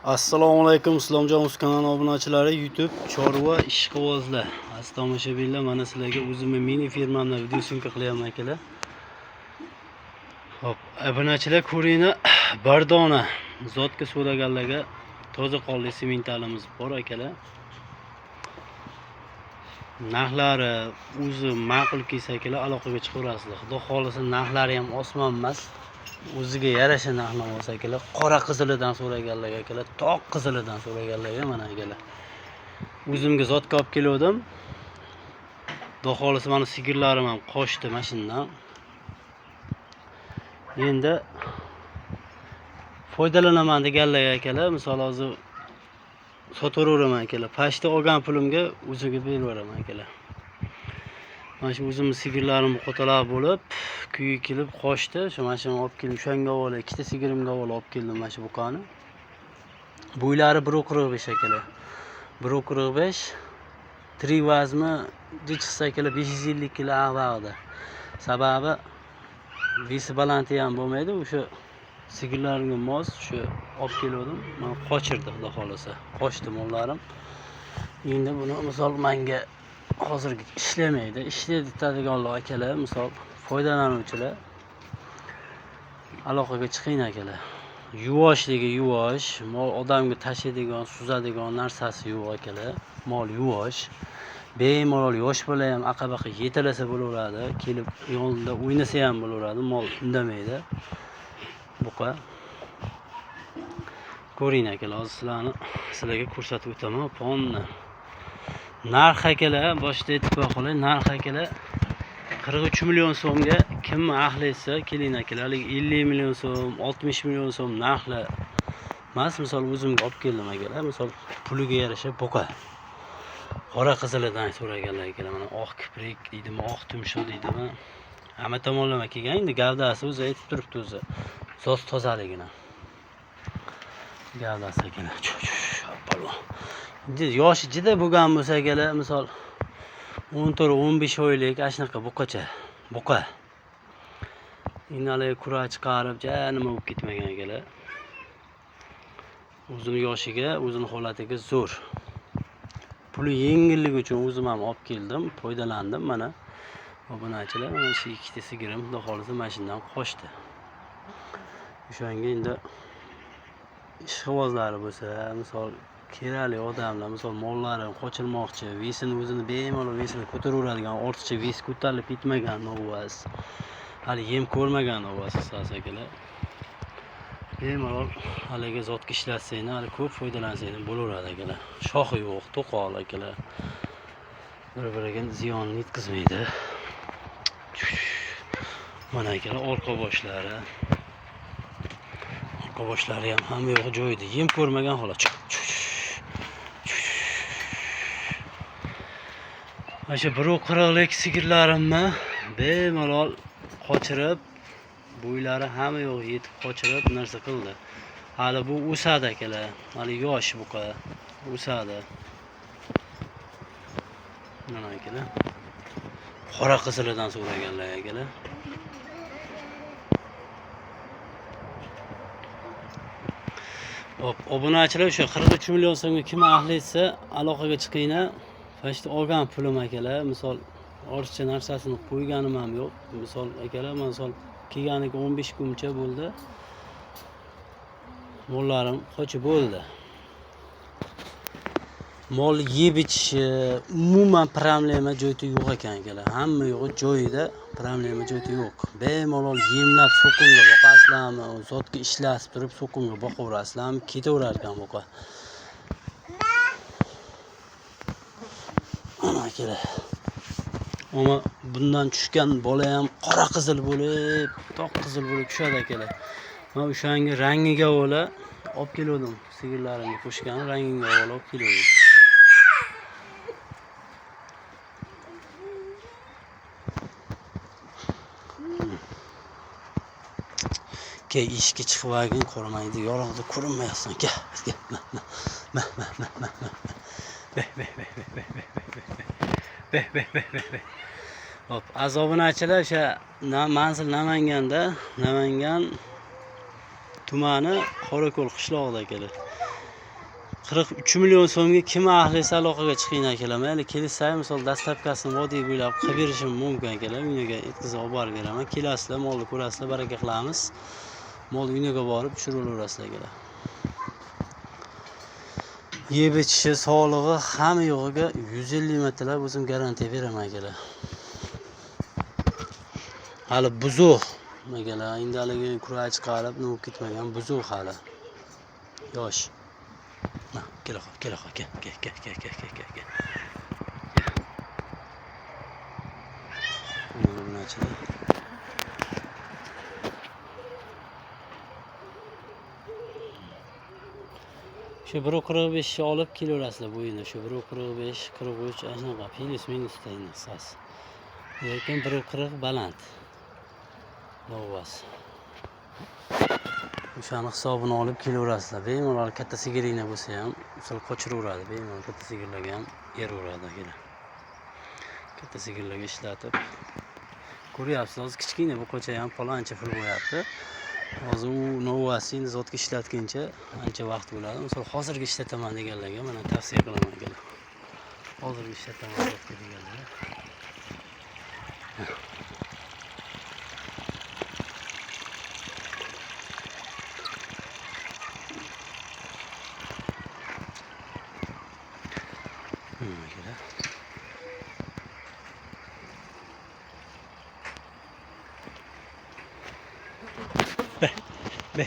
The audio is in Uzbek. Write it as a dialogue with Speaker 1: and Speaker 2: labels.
Speaker 1: Assalomu alaykum, Islomjon Uz kanali obunachilari, YouTube chorva ishqibozlar. Aziz tomoshabinlar, mana sizlarga o'zimning mini firmamni videosini qilyapman akalar. Hop, obunachilar ko'ringlar, bir dona zotga so'raganlarga toza qoldi sementalimiz bor akalar. Narxlari o'zi ma'qul kelsa akalar, aloqaga chiqaverasizlar. Xudo xolisa narxlari ham osmon emas. O'ziga yarasha narxlar olsa akalar, qora qizilidan so'raganlarga akalar, toq qizilidan so'raganlarga mana akalar. O'zimga zotga olib keldim. Xudo xolisa mana sigirlarim ham qochdi mashinadan. Endi foydalanaman deganlarga akalar, misol hozir sotaveraman akalar. Pashta olgan pulimga o'ziga beraveraman akalar. Mana shu o'zim sigirlarim qo'talab bo'lib, kuyi kelib qochdi. Shu mashinani olib keldim. O'shanga avvalo ikkita sigirimga avvalo olib keldim mana shu buqani. Bo'ylari 1.45 akalar. 1.45 3 vazmi chiqsa akalar 550 kg avvalda. Sababi vesi balanti ham bo'lmaydi. O'sha sigirlarimga mos shu olib keldim. Men qochirdi xudo xolasa. Qochdi mollarim. Endi buni misol menga hozir ishlamaydi. Ishlaydi deydiganlar akalar, misol foydalanuvchilar aloqaga chiqing akalar. Yuvoshligi yuvosh, mol odamga tashlaydigan, suzadigan narsasi yo'q akalar. Mol yuvosh. Bemalol yosh bola ham aqabaqa yetalasa bo'laveradi, kelib yonida o'ynasa ham bo'laveradi, mol indamaydi. Buqa. Ko'ring akalar, hozir sizlarga ko'rsatib o'taman. Ponni. Narx akalar, boshida aytib qo'ya qolay, narx akalar 43 million so'mga kim ahli esa keling akalar, 50 million so'm, 60 million so'm narxlar emas, misol o'zimga olib keldim akalar, misol puliga yarasha buqa. Qora qizilidan so'raganlar akalar, mana oq kiprik deydimi, oq tumshuq deydimi. Hamma tomonlama kelgan, endi gavdasi o'zi aytib turibdi o'zi. So'z tozaligini. Gavdasi akalar. Palvon. Yoshi juda bo'lgan bo'lsa akalar, misol 14-15 oylik ashnaqa buqacha, buqa. Inalay kura chiqarib, nima bo'lib ketmagan akalar. O'zini yoshiga, o'zini holatiga zo'r. Puli yengilligi uchun o'zim ham olib keldim, foydalandim mana. Obunachilar, mana shu ikkita sigirim xudo xolisa mashinadan qochdi. O'shanga endi ishqibozlari bo'lsa, misol kerakli odamlar, misol mollari qochirmoqchi, vesini o'zini bemalol vesini ko'taraveradigan, ortiqcha ves ko'tarilib ketmagan novvas. Hali yem ko'rmagan novvas hisob akalar. Bemalol haliga zotga ishlatsanglar, hali ko'p foydalansanglar bo'laveradi akalar. Shoxi yo'q, to'qol akalar. Bir-biriga ziyon yetkazmaydi. Mana akalar orqa boshlari. Orqa boshlari ham hamma yo'q joyida. Yem ko'rmagan xolos. Mana shu 1.40lik sigirlarimni bemalol qochirib, bo'ylari hamma yo'q yetib qochirib narsa qildi. Hali bu o'sadi akalar. Hali yosh buqa o'sadi. Mana akalar. Qora qizilidan so'raganlar akalar. Hop, obunachilar o'sha 43 million so'mga kim ahli etsa, aloqaga chiqinglar. Fashta olgan pulim akalar, misol ortiqcha narsasini qo'yganim ham yo'q. Misol akalar, misol kelganiga 15 kuncha bo'ldi. Mollarim qochib bo'ldi. Mol yeb ichishi umuman problema joyda yo'q ekan akalar. Hamma yo'q joyida, problema joyda yo'q. Bemalol yemlab so'qimga boqasizlarmi, zotga ishlatib turib so'qimga boqaverasizlarmi, ketaverar ekan buqa. Ana akalar. Ammo bundan tushgan bola ham qora qizil bo'lib, toq qizil bo'lib tushadi akalar. Men o'shanga rangiga ola olib keldim. Sigirlarimga qo'shgan rangiga ola olib keldim. Ke ishga chiqvagin ko'rmaydi, yorug'da ko'rinmayapsan. Ke. Hop, azobunachilar o'sha manzil Namangan tumani Qorako'l qishlog'ida akalar. 43 million so'mga kim ahli aloqaga chiqing akalar. Mayli kelsa misol dastlabkasini vodiy bo'ylab qilib berishim mumkin akalar. Uyga yetkazib olib borib beraman. Kelasizlar, molni ko'rasizlar, baraka qilamiz. Mol uyga borib tushiraverasizlar akalar. Yeb ichishi, sog'lig'i hamma yo'g'iga 150 martalab o'zim garantiya beraman akalar. Hali buzuq akalar, endi haligi kurach chiqarib, nima ketmagan buzuq hali. Yosh. Kela kel. Shu 1.45 olib kelaverasizlar bo'yini. Shu 1.45, 43 anaqa plus-minus tayinli sas. Lekin 1.40 baland. Novas. O'shani hisobini olib kelaverasizlar. Bemalol katta sigirina bo'lsa ham, misol qochiraveradi. Bemalol katta sigirlarga ham beraveradi akalar. Katta sigirlarga ishlatib ko'ryapsiz, hozir kichkina bu qo'cha ham paloncha pul bo'lyapti. Hozir u novasini zotga ishlatguncha ancha vaqt bo'ladi. Misol hozirgi ishlataman deganlarga mana tavsiya qilaman akalar. Hozirgi ishlataman zotga deganlarga. Be.